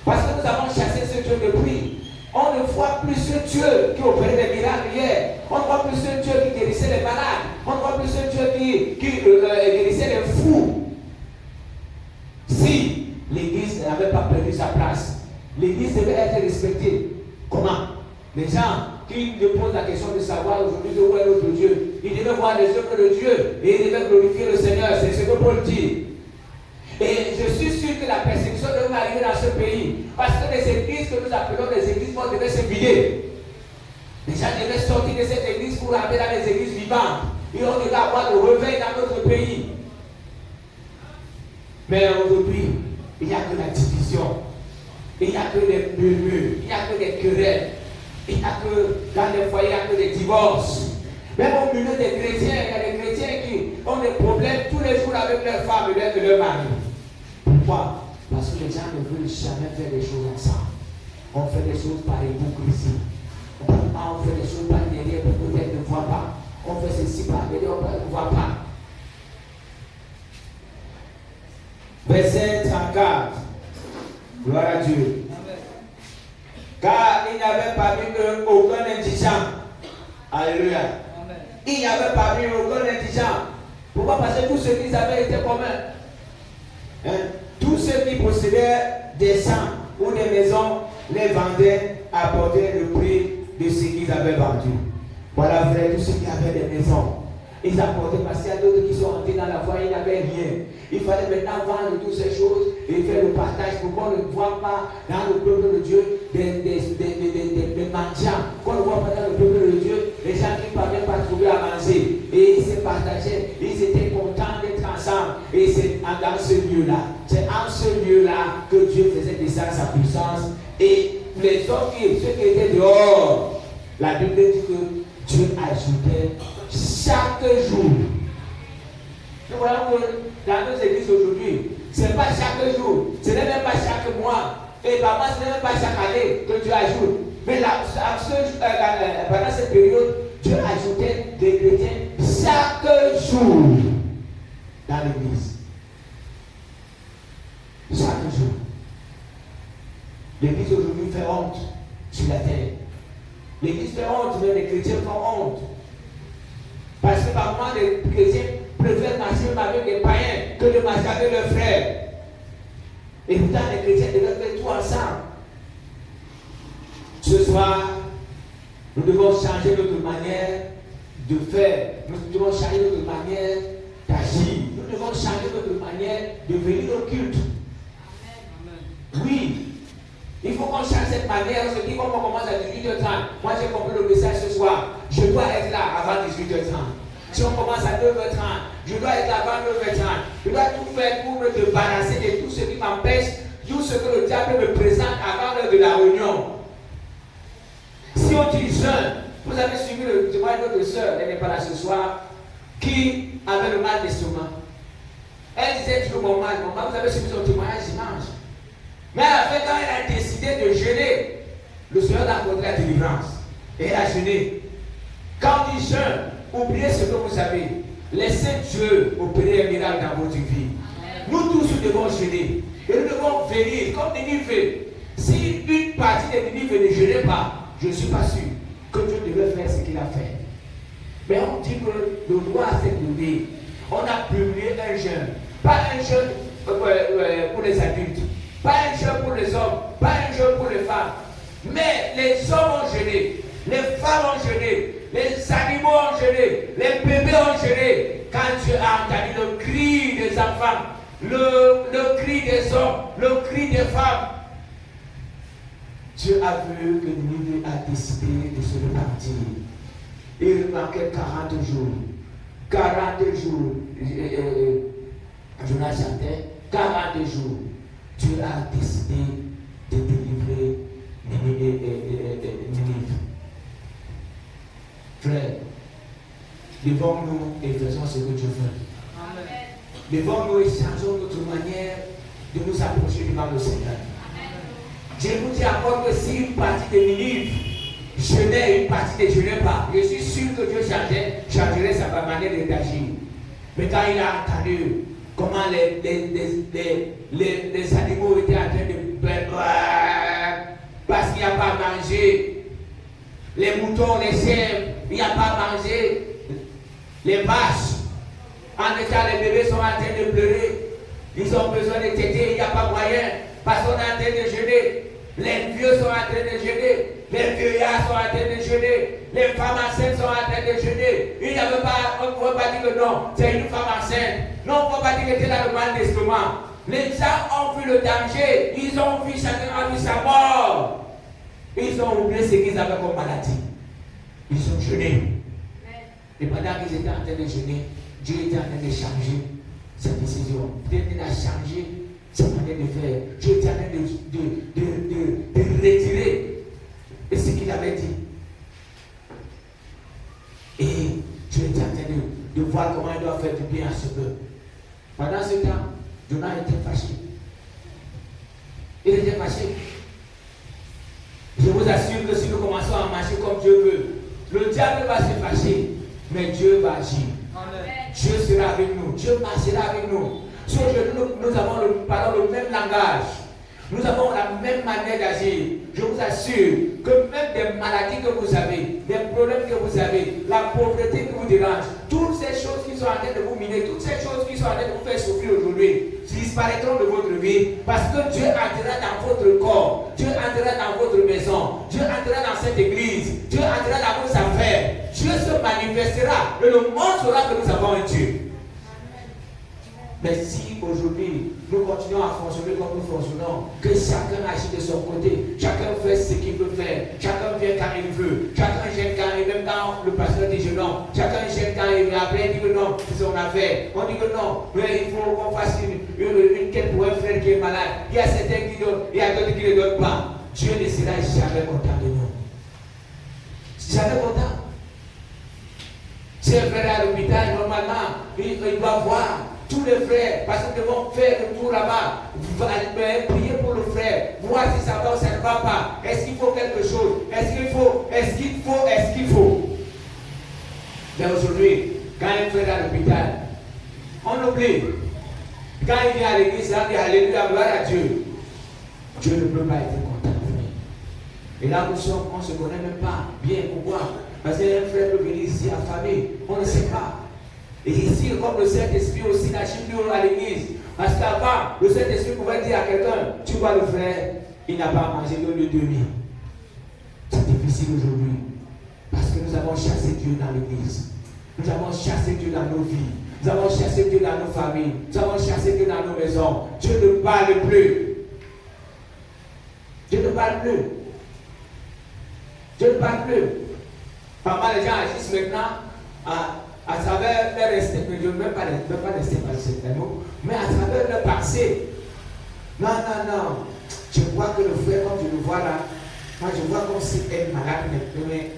[SPEAKER 1] Parce que nous avons chassé ce Dieu depuis. On ne voit plus ce Dieu qui opérait des miracles hier. On ne voit plus ce Dieu qui guérissait les malades. On ne voit plus ce Dieu qui guérissait les fous. Si l'église n'avait pas perdu sa place, l'église devait être respectée. Comment? Les gens qui me posent la question de savoir aujourd'hui où est notre Dieu, ils devaient voir les œuvres de Dieu et ils devaient glorifier le Seigneur. C'est ce que Paul dit. Et je suis sûr que la persécution devait arriver dans ce pays. Parce que les églises que nous appelons les églises devaient se vider. Les gens devaient sortir de cette église pour aller dans les églises vivantes. Et on devait avoir le réveil dans notre pays. Mais aujourd'hui, il n'y a que la division. Il n'y a que des murmures. Il n'y a que des querelles. Il n'y a que dans les foyers, il n'y a que des divorces. Même au milieu des chrétiens, il y a des chrétiens qui ont des problèmes tous les jours avec leurs femmes et leurs maris. Pourquoi? Parce que les gens ne veulent jamais faire des choses ensemble. On fait des choses par hypocrisie. On fait des choses par derrière pour peut-être ne voit pas. on fait ceci par on ne voit pas. Verset 34. Gloire à Dieu. Car il n'y avait parmi eux aucun indigent. Alléluia. Il n'y avait parmi eux aucun indigent. Pourquoi? Parce que tous ceux qui avaient été communs. Tous ceux qui possédaient des champs ou des maisons les vendaient, apportaient le prix de ce qu'ils avaient vendu. Voilà, frère, tous ceux qui avaient des maisons. Ils apportaient, parce qu'il y a d'autres qui sont entrés dans la foi, ils n'avaient rien. Il fallait maintenant vendre toutes ces choses et faire le partage pour qu'on ne voit pas dans le peuple de Dieu des mendiants. Qu'on ne voit pas dans le peuple de Dieu les gens qui ne parviennent pas à trouver à manger. Et ils se partageaient, ils étaient contents d'être ensemble. Et c'est dans ce lieu-là, c'est en ce lieu-là que Dieu faisait descendre sa puissance. Et les hommes, ceux qui étaient dehors, la Bible dit que Dieu ajoutait chaque jour. Nous voyons que dans nos églises aujourd'hui, ce n'est pas chaque jour, ce n'est même pas chaque mois, et par ce n'est même pas chaque année que Dieu ajoute. Mais pendant cette période, Dieu ajoutait des chrétiens chaque jour dans l'église. Chaque jour. L'église aujourd'hui fait honte sur la terre. L'église fait honte, mais les chrétiens font honte. Parce que par moment, les chrétiens préfèrent marcher avec des païens que de marcher avec leurs frères. Et pourtant, les chrétiens devraient faire tout ensemble. Ce soir, nous devons changer notre manière de faire. Nous devons changer notre manière d'agir. Nous devons changer notre manière de venir au culte. Oui. Il faut qu'on change cette manière. On se dit qu'on commence à 18h30. Moi, j'ai compris le message ce soir. Je dois être là avant 18h30. Si on commence à 9h30, je dois être là avant 9h30. Je dois tout faire pour me débarrasser de tout ce qui m'empêche, tout ce que le diable me présente avant l'heure de la réunion. Si on dit jeûne, vous avez suivi le témoignage de notre soeur, elle n'est pas là ce soir, qui avait le mal d'estomac. Elle disait toujours mon mal, vous avez suivi son témoignage dimanche. Mais à la fin, quand elle a décidé de jeûner, le Seigneur a accordé la délivrance. Et elle a jeûné. Quand on dit jeûne, oubliez ce que vous avez. Laissez Dieu opérer un miracle dans votre vie. Nous tous nous devons jeûner. Et nous devons venir, comme Ninive fait. Si une partie de Ninive ne jeûnait pas, je ne suis pas sûr que Dieu devait faire ce qu'il a fait. Mais on dit que le roi s'est donné. On a publié un jeûne. Pas un jeûne pour les adultes. Pas un jeûne pour les hommes, pas un jeûne pour les femmes. Mais les hommes ont jeûné, les femmes ont jeûné, les animaux ont jeûné, les bébés ont jeûné. Quand Dieu a entendu le cri des enfants, le cri des hommes, le cri des femmes, Dieu a vu que Ninive a décidé de se repartir. Il manquait 40 jours. 40 jours. Jonas chantait 40 jours. Dieu a décidé de délivrer Ninive. Frère, levons-nous et faisons ce que Dieu veut. Levons-nous et changeons notre manière de nous approcher devant le Seigneur. Je vous dis encore que si une partie de Ninive jeûnait et une partie ne jeûnait pas, je suis sûr que Dieu changerait sa manière d'agir. Mais quand il a entendu comment les animaux étaient en train de perdre parce qu'il n'y a pas à manger. Les moutons, les chèvres, il n'y a pas à manger. Les vaches, en état, les bébés sont en train de pleurer. Ils ont besoin de téter, il n'y a pas moyen. Parce qu'on est en train de jeûner. Les vieux sont en train de jeûner. Les vieillards sont en train de jeûner. Les femmes enceintes sont en train de jeûner. Il n'y avait pas, on ne pouvait pas dire que non, c'est une femme enceinte. Non, on ne peut pas dire qu'elle était dans le mal d'estomac. Les gens ont vu le danger. Ils ont vu, chacun a vu sa mort. Ils ont oublié ce qu'ils avaient comme maladie. Ils ont jeûné. Et pendant qu'ils étaient en train de jeûner, Dieu était en train de changer cette décision. Peut-être qu'il a changé sa manière de faire. Dieu était en train de retirer ce qu'il avait dit. Et Dieu était en train de voir comment il doit faire du bien à ce peuple. Pendant ce temps, Jonas était fâché. Il était fâché. Je vous assure que si nous commençons à marcher comme Dieu veut, le diable va se fâcher. mais Dieu va agir.
[SPEAKER 2] Amen.
[SPEAKER 1] Dieu sera avec nous. Dieu marchera avec nous. Sur nous avons le même langage. Nous avons la même manière d'agir. Je vous assure que même des maladies que vous avez, des problèmes que vous avez, la pauvreté qui vous dérange, toutes ces choses qui sont en train de vous miner, toutes ces choses qui sont en train de vous faire souffrir aujourd'hui, disparaîtront de votre vie parce que Dieu entrera dans votre corps, Dieu entrera dans votre maison, Dieu entrera dans cette église, Dieu entrera dans vos affaires, Dieu se manifestera et le monde saura que nous avons un Dieu. Mais si aujourd'hui nous continuons à fonctionner comme nous fonctionnons, que chacun agit de son côté, chacun fait ce qu'il veut faire, chacun vient quand il veut, chacun gêne quand il veut, même quand le pasteur dit je non, chacun gêne quand il veut, après il dit que non, c'est son affaire. On dit que non, mais il faut qu'on fasse une quête pour un frère qui est malade. Il y a certains qui donnent, il y a d'autres qui ne donnent pas. Dieu ne sera jamais content de nous. Jamais content. Si un frère est à l'hôpital, normalement, il doit voir tous les frères, parce qu'ils vont faire le tour là-bas, prier pour le frère, voir si ça va ou ça ne va pas. Est-ce qu'il faut quelque chose? Est-ce qu'il faut? Mais aujourd'hui, quand un frère est à l'hôpital, on oublie. Quand il vient à l'église, on dit Alléluia, gloire à Dieu. Dieu ne peut pas être content de nous. Et là, nous sommes, on ne se connaît même pas bien. Pourquoi? Parce qu'un frère peut venir ici affamé, on ne sait pas. Et ici, comme le Saint-Esprit aussi n'agit plus à l'église. Parce qu'avant, le Saint-Esprit pouvait dire à quelqu'un, tu vois le frère, il n'a pas mangé le demi. C'est difficile aujourd'hui. Parce que nous avons chassé Dieu dans l'église. Nous avons chassé Dieu dans nos vies. Nous avons chassé Dieu dans nos familles. Nous avons chassé Dieu dans nos maisons. Dieu ne parle plus. Dieu ne parle plus. Dieu ne parle plus. Pas mal de gens agissent maintenant à travers leur instinct, je ne veux même pas rester par ce mot, mais à travers leur passé. Non. Je vois que le frère, comme je le vois là, moi je vois comme s'il est malade, mais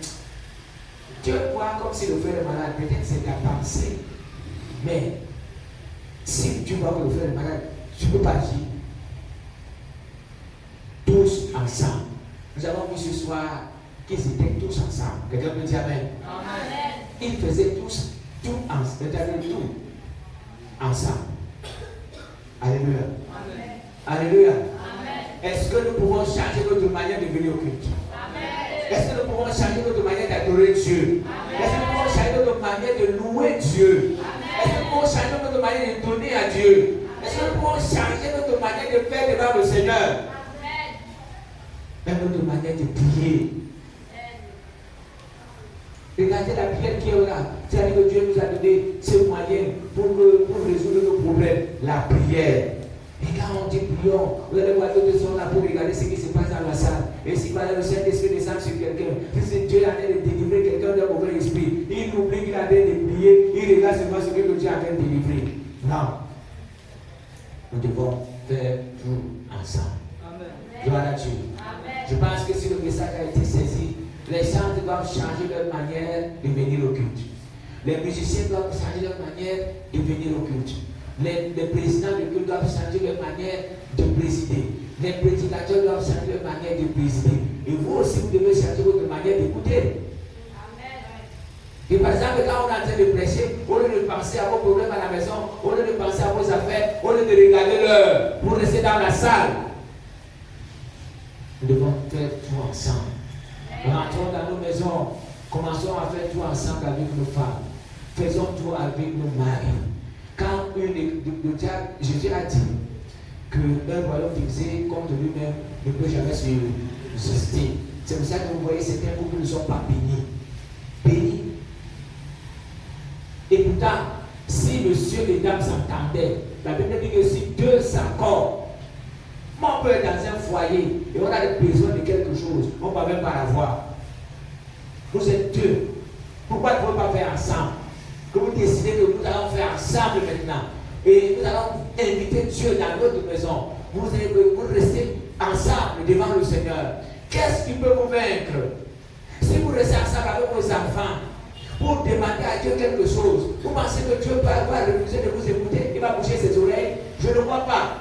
[SPEAKER 1] Dieu voit comme si le frère est malade, peut-être c'est ta pensée. Mais si tu vois que le frère est malade, tu ne peux pas agir. Tous ensemble. Nous avons vu ce soir qu'ils étaient tous ensemble. Quelqu'un peut dire Amen.
[SPEAKER 2] Amen.
[SPEAKER 1] Ils faisaient tous ensemble. Alléluia.
[SPEAKER 2] Amen.
[SPEAKER 1] Alléluia.
[SPEAKER 2] Amen.
[SPEAKER 1] Est-ce que nous pouvons changer notre manière de venir au culte?
[SPEAKER 2] Amen.
[SPEAKER 1] Est-ce que nous pouvons changer notre manière d'adorer Dieu?
[SPEAKER 2] Amen.
[SPEAKER 1] Est-ce que nous pouvons changer notre manière de louer Dieu?
[SPEAKER 2] Amen.
[SPEAKER 1] Est-ce que nous pouvons changer notre manière de donner à Dieu? Est-ce que nous pouvons changer notre manière de faire devant le Seigneur?
[SPEAKER 2] Amen.
[SPEAKER 1] Même notre manière de prier. Regardez la prière qui est là. C'est-à-dire que Dieu nous a donné ce moyen pour résoudre nos problèmes. La prière. Et quand on dit prions, vous allez voir d'autres sont là pour regarder ce qui se passe dans la salle. Et si par exemple le Saint-Esprit descend sur quelqu'un, si Dieu est en train de délivrer quelqu'un d'un mauvais esprit, il oublie qu'il est en train de prier, il regarde seulement ce que Dieu est en train de délivrer. Non. Nous devons faire tout ensemble.
[SPEAKER 2] Amen.
[SPEAKER 1] Gloire à Dieu.
[SPEAKER 2] Amen.
[SPEAKER 1] Je pense que si le message a été saisi, les gens doivent changer leur manière de venir au culte. Les musiciens doivent changer leur manière de venir au culte. Les présidents de culte doivent changer leur manière de présider. Les prédicateurs doivent changer leur manière de présider. Et vous aussi, vous devez changer votre manière d'écouter. Et par exemple, quand on est en train de prêcher, au lieu de penser à vos problèmes à la maison, au lieu de penser à vos affaires, au lieu de regarder l'heure pour rester dans la salle, nous devons faire tout ensemble. Rentrons dans nos maisons, commençons à faire tout ensemble avec nos femmes. Faisons tout avec nos maris. Quand Jésus a dit qu'un royaume divisé contre lui-même ne peut jamais se rester. C'est pour ça que vous voyez certains couples ne sont pas bénis. Bénis. Et pourtant, si monsieur et dames s'entendaient, la Bible dit que si deux s'accordent, on peut être dans un foyer et on a besoin de quelque chose, on ne va même pas l'avoir. Vous êtes deux. Pourquoi ne pouvez pas faire ensemble? Que vous décidez que nous allons faire ensemble maintenant. Et nous allons inviter Dieu dans notre maison. Vous restez ensemble devant le Seigneur. Qu'est-ce qui peut vous vaincre? Si vous restez ensemble avec vos enfants pour demander à Dieu quelque chose, vous pensez que Dieu va refuser de vous écouter? Il va bouger ses oreilles? Je ne crois pas.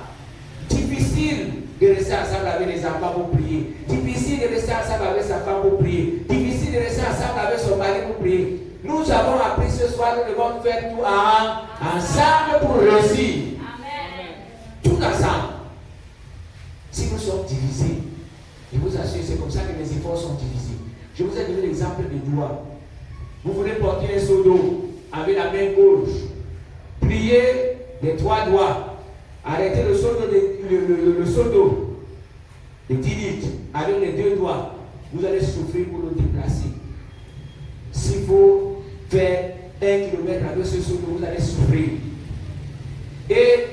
[SPEAKER 1] Difficile de rester ensemble avec les enfants pour prier. Difficile de rester ensemble avec sa femme pour prier. Difficile de rester ensemble avec son mari pour prier. Nous avons appris ce soir, nous devons faire tout ensemble pour réussir.
[SPEAKER 2] Amen.
[SPEAKER 1] Tout ensemble. Si nous sommes divisés, je vous assure, c'est comme ça que les efforts sont divisés. Je vous ai donné l'exemple des doigts. Vous voulez porter un seau d'eau avec la main gauche. Pliez les 3 doigts. Arrêtez le seau d'eau de 10 litres avec les 2 doigts. Vous allez souffrir pour le déplacer. S'il faut faire 1 kilomètre avec ce seau d'eau, vous allez souffrir. Et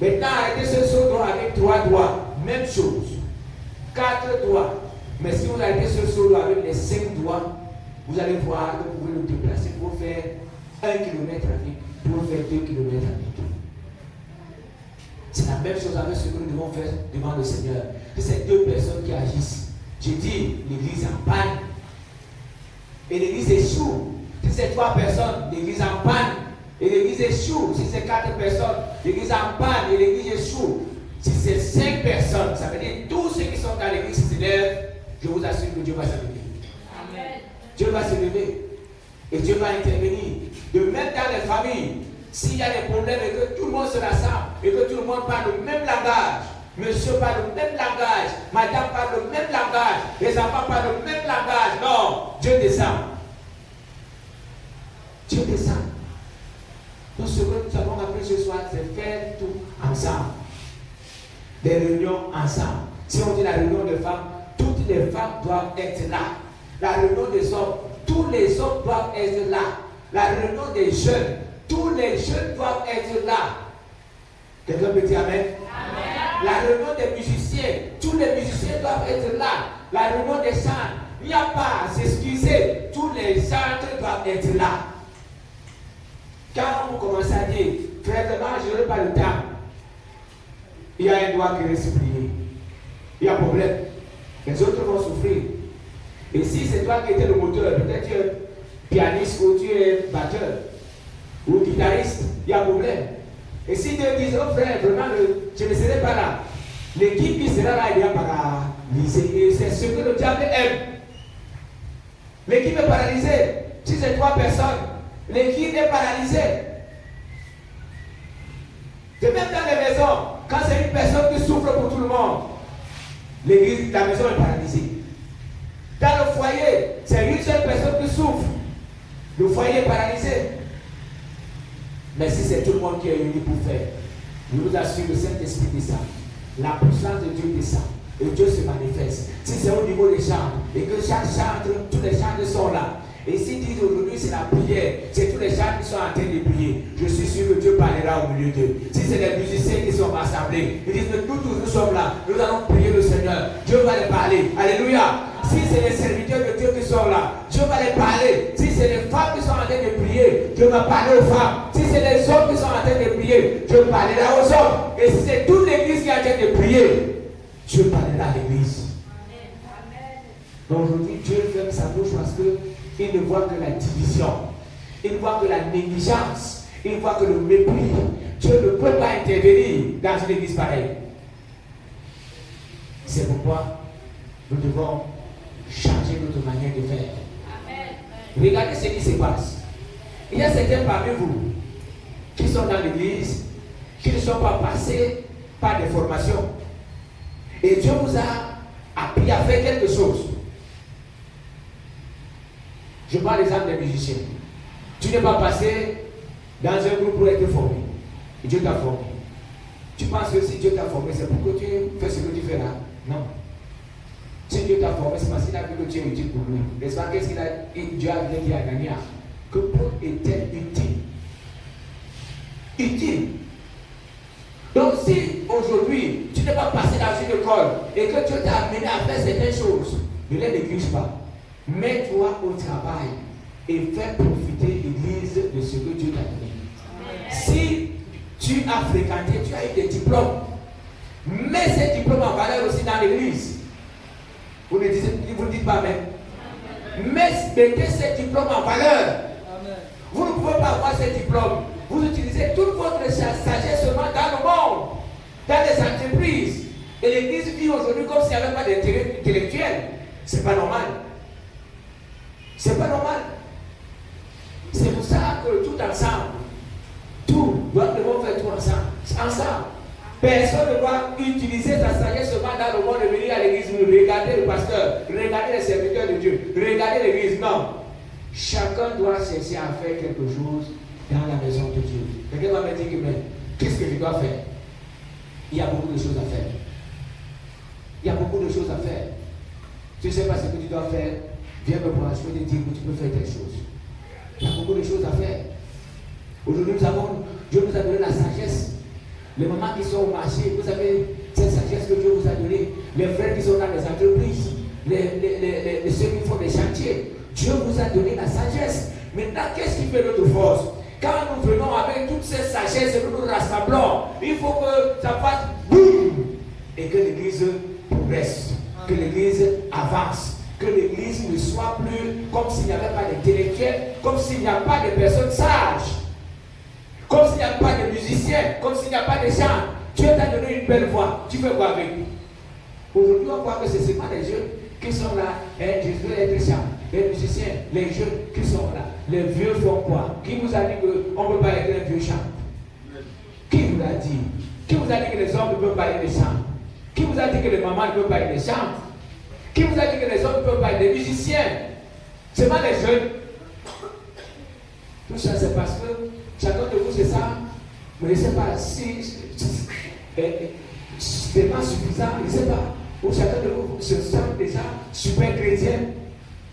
[SPEAKER 1] maintenant, arrêtez ce seau d'eau avec 3 doigts. Même chose. 4 doigts. Mais si vous arrêtez ce seau d'eau avec les 5 doigts, vous allez voir que vous pouvez le déplacer pour faire 1 kilomètre avec, pour faire 2 kilomètres avec. C'est la même chose avec ce que nous devons faire devant le Seigneur. C'est 2 personnes qui agissent. J'ai dit, l'église en panne. Et l'église échoue. Si c'est 3 personnes, l'église en panne. Et l'église échoue. Si c'est 4 personnes, l'église en panne et l'église échoue. Si c'est 5 personnes, ça veut dire tous ceux qui sont dans l'église s'élèvent. Je vous assure que Dieu va se lever.
[SPEAKER 2] Amen.
[SPEAKER 1] Dieu va se lever. Et Dieu va intervenir. De même dans les familles. S'il y a des problèmes et que tout le monde se rassemble et que tout le monde parle le même langage, monsieur parle le même langage, madame parle le même langage, les enfants parlent le même langage, non, Dieu descend. Dieu descend. Donc ce que nous avons appris ce soir, c'est faire tout ensemble. Des réunions ensemble. Si on dit la réunion de femmes, toutes les femmes doivent être là. La réunion des hommes, tous les hommes doivent être là. La réunion des jeunes, tous les jeunes doivent être là. Quelqu'un peut dire Amen? Amen. La réunion des musiciens, tous les musiciens doivent être là. La réunion des chants, il n'y a pas à s'excuser. Tous les chantres doivent être là. Quand vous commencez à dire, frère, vraiment, je n'aurai pas le temps. Il y a un doigt qui reste plié. Il y a un problème. Les autres vont souffrir. Et si c'est toi qui étais le moteur, peut-être tu es pianiste ou tu es batteur ou guitariste, il y a un problème. Et si Dieu dit, oh frère, vraiment, je ne serai pas là, l'équipe qui sera là, il y a paralysé. Et c'est ce que le diable aime. L'équipe est paralysée. Si c'est 3 personnes, l'équipe est paralysée. De même dans les maisons, quand c'est une personne qui souffre pour tout le monde, l'église, la maison est paralysée. Dans le foyer, c'est une seule personne qui souffre. Le foyer est paralysé. Mais si c'est tout le monde qui est uni pour faire, je vous assure, le Saint-Esprit descend. La puissance de Dieu descend. Et Dieu se manifeste. Si c'est au niveau des chants, et que chaque chantre, tous les chantres sont là. Et s'ils disent aujourd'hui c'est la prière, c'est tous les gens qui sont en train de prier, je suis sûr que Dieu parlera au milieu d'eux. Si c'est les musiciens qui sont rassemblés, ils disent que nous tous nous sommes là, nous allons prier le Seigneur, Dieu va les parler. Alléluia. Si c'est les serviteurs de Dieu qui sont là, Dieu va les parler. Si c'est les femmes qui sont en train de prier, Dieu va parler aux femmes. Si c'est les hommes qui sont en train de prier, Dieu parlera aux hommes. Et si c'est toute l'église qui est en train de prier, Dieu parlera à l'église. Donc aujourd'hui, Dieu ferme sa bouche parce qu'il ne voit que la division. Il voit que la négligence. Il voit que le mépris. Dieu ne peut pas intervenir dans une église pareille. C'est pourquoi nous devons changer notre manière de faire. Amen. Regardez ce qui se passe. Il y a certains parmi vous qui sont dans l'église, qui ne sont pas passés par des formations. Et Dieu vous a appris à faire quelque chose. Je parle l'exemple des musiciens. Tu n'es pas passé dans un groupe pour être formé. Et Dieu t'a formé. Tu penses que si Dieu t'a formé, c'est pour que tu fais ce que tu fais là? Non. Si Dieu t'a formé, c'est parce qu'il a vu que tu es utile pour lui. N'est-ce pas? Qu'est-ce qu'il a dit? Dieu a dit à Daniel que Paul était utile. Utile. Donc si aujourd'hui tu n'es pas passé dans une école et que Dieu t'a amené à faire certaines choses, ne les néglige pas. Mets-toi au travail et fais profiter l'église de ce que Dieu t'a donné. Si tu as fréquenté, tu as eu des diplômes, mets ces diplômes en valeur aussi dans l'église. Vous ne dites pas même. Mettez ces diplômes en valeur. Amen. Vous ne pouvez pas avoir ces diplômes. Vous utilisez toute votre sagesse seulement dans le monde, dans les entreprises. Et l'église vit aujourd'hui comme s'il n'y avait pas d'intérêt intellectuel. C'est pas normal. C'est pas normal. consacre tout ensemble. Tout, nous devons faire tout ensemble. Personne ne doit utiliser sa sagesse seulement dans le monde de venir à l'église. Regardez le pasteur, regardez les serviteurs de Dieu, regardez l'église. Non. Chacun doit chercher à faire quelque chose dans la maison de Dieu. Quelqu'un va me dire, mais qu'est-ce que je dois faire? Il y a beaucoup de choses à faire. Il y a beaucoup de choses à faire. Tu ne sais pas ce que tu dois faire. Viens me voir, je vais te dire que tu peux faire quelque chose. Il y a beaucoup de choses à faire. Aujourd'hui, Dieu nous a donné la sagesse. Les mamans qui sont au marché, vous avez cette sagesse que Dieu vous a donnée. Les frères qui sont dans les entreprises, ceux qui font des chantiers. Dieu vous a donné la sagesse. Maintenant, qu'est-ce qui fait notre force? Quand nous venons avec toute cette sagesse et nous nous rassemblons, il faut que ça fasse boum et que l'église progresse, que l'église avance, que l'église ne soit plus comme s'il n'y avait pas d'intellectuels, comme s'il n'y a pas de personnes sages, comme s'il n'y a pas de musiciens, comme s'il n'y a pas de gens. Dieu t'a donné une belle voix, tu fais quoi avec? Aujourd'hui, on voit que c'est seulement les jeunes qui sont là, et je veux être chant, les musiciens, les jeunes qui sont là. Les vieux font quoi? Qui vous a dit qu'on ne peut pas être un vieux chant? Qui vous a dit? Qui vous a dit que les hommes ne peuvent pas être des chants? Qui vous a dit que les mamans ne peuvent pas être des chants? Qui vous a dit que les hommes ne peuvent pas être des musiciens? Seulement les jeunes. Tout ça, c'est parce que chacun de vous, c'est ça. Mais je ne sais pas si c'est pas suffisant, je ne sais pas. Ou chacun de vous se sent déjà super chrétien.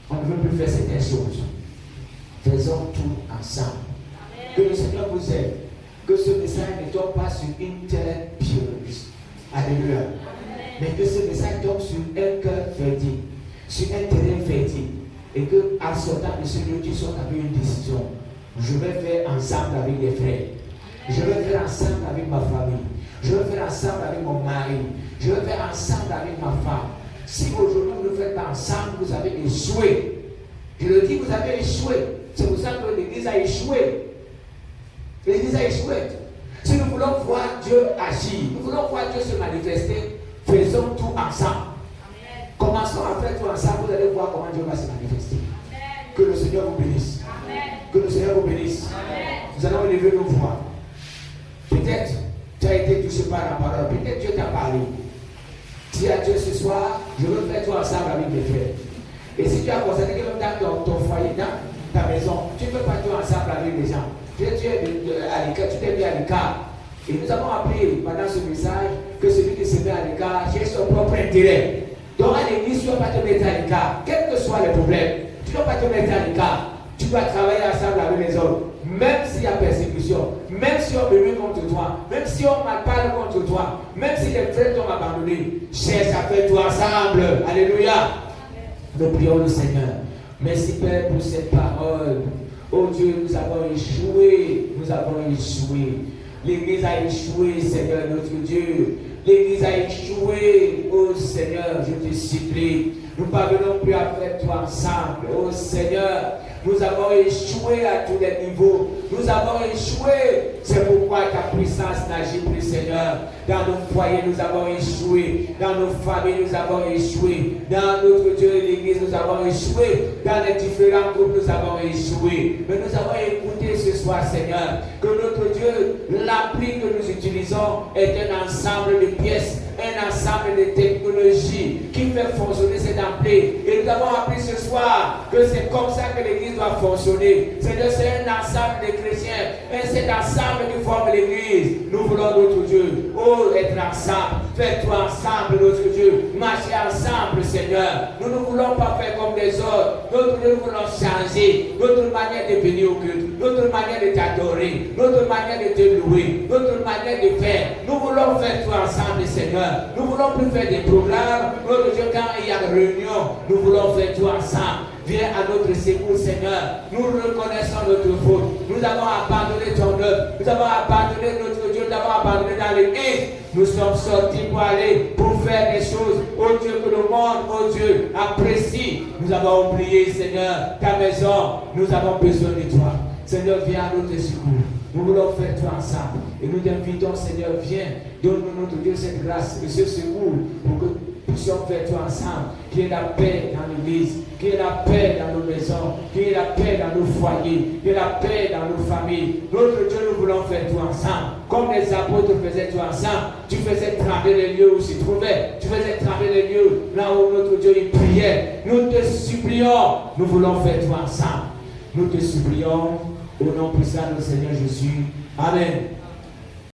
[SPEAKER 1] On ne veut plus faire certaines choses. Faisons tout ensemble. Amen. Que le Seigneur vous aide. Que ce message ne tombe pas sur une terre pieuse. Alléluia. Amen. Mais que ce message tombe sur un cœur fertile, sur un terrain fertile. Et que, en sortant de ce lieu, tu sortes avec une décision. Je vais faire ensemble avec les frères. Je vais faire ensemble avec ma famille. Je vais faire ensemble avec mon mari. Je vais faire ensemble avec ma femme. Si aujourd'hui vous le faites ensemble, vous avez échoué. Je le dis, vous avez échoué. C'est pour ça que l'Église a échoué. L'Église a échoué. Si nous voulons voir Dieu agir, nous voulons voir Dieu se manifester, faisons tout ensemble. Amen. Commençons à faire tout ensemble, vous allez voir comment Dieu va se manifester. Amen. Que le Seigneur vous bénisse. Amen. Que le Seigneur vous bénisse. Amen. Nous allons élever nos voix. Peut-être tu as été touché par la parole. Peut-être Dieu t'a parlé. Dis à Dieu ce soir, je veux faire tout ensemble avec mes frères. Et si tu as constaté que même dans ton foyer, dans ta maison, tu ne fais pas tout ensemble avec les gens. Tu es à l'écart, tu t'es mis à l'écart. Et nous avons appris pendant ce message que celui qui se met à l'écart cherche son propre intérêt. Donc à l'église, tu ne dois pas te mettre à l'écart. Quels que soient les problèmes, tu ne dois pas te mettre à l'écart. Tu dois travailler ensemble avec les autres. Même s'il y a persécution, même si on me contre toi, même si on m'a parlé contre toi, même si les frères t'ont abandonné, cherche à faire tout ensemble. Alléluia. Nous prions le Seigneur. Merci Père pour cette parole. Oh Dieu, nous avons échoué. Nous avons échoué. L'Église a échoué, Seigneur notre Dieu. L'Église a échoué. Oh Seigneur, je te supplie. Nous ne parvenons plus à faire tout ensemble. Oh Seigneur, nous avons échoué à tous les niveaux. Nous avons échoué. C'est pourquoi ta puissance n'agit plus, Seigneur. Dans nos foyers, nous avons échoué. Dans nos familles, nous avons échoué. Dans notre Dieu et l'Église, nous avons échoué. Dans les différents groupes, nous avons échoué. Mais nous avons écouté ce soir, Seigneur, que notre Dieu, l'appli que nous utilisons est un ensemble de pièces, un ensemble de technologies qui fait fonctionner cette appli. Et nous avons appris ce soir que c'est comme ça que l'Église doit fonctionner. C'est un ensemble de chrétiens. Et cet ensemble qui forme l'Église. Nous voulons notre Dieu. Oh, être ensemble. Fais-toi ensemble, notre Dieu. Marcher ensemble, Seigneur. Nous ne voulons pas faire comme les autres. Notre Dieu, nous voulons changer notre manière de venir au culte, notre manière de t'adorer, notre manière de te louer, notre manière de faire. Nous voulons faire tout ensemble, Seigneur. Nous voulons plus faire des programmes. Notre Dieu, quand il y a une réunion, nous voulons faire tout ensemble. Viens à notre secours, Seigneur. Nous reconnaissons notre faute. Nous avons abandonné ton œuvre. Nous avons abandonné notre Dieu. Nous avons abandonné dans l'église. Nous sommes sortis pour aller, pour faire des choses, oh Dieu, que le monde, oh Dieu, apprécie. Nous avons oublié, Seigneur, ta maison. Nous avons besoin de toi. Seigneur, viens à notre secours. Nous voulons faire tout ensemble. Et nous t'invitons, Seigneur, viens. Donne-nous, notre Dieu, cette grâce et ce secours pour que puissions faire tout ensemble. Qu'il y ait la paix dans l'église, qu'il y ait la paix dans nos maisons, qu'il y ait la paix dans nos foyers, qu'il y ait la paix dans nos familles. Notre Dieu, nous voulons faire tout ensemble. Comme les apôtres faisaient tout ensemble, tu faisais trembler les lieux où ils se trouvaient. Tu faisais trembler les lieux là où notre Dieu il priait. Nous te supplions, nous voulons faire tout ensemble. Nous te supplions au nom puissant de Seigneur Jésus. Amen.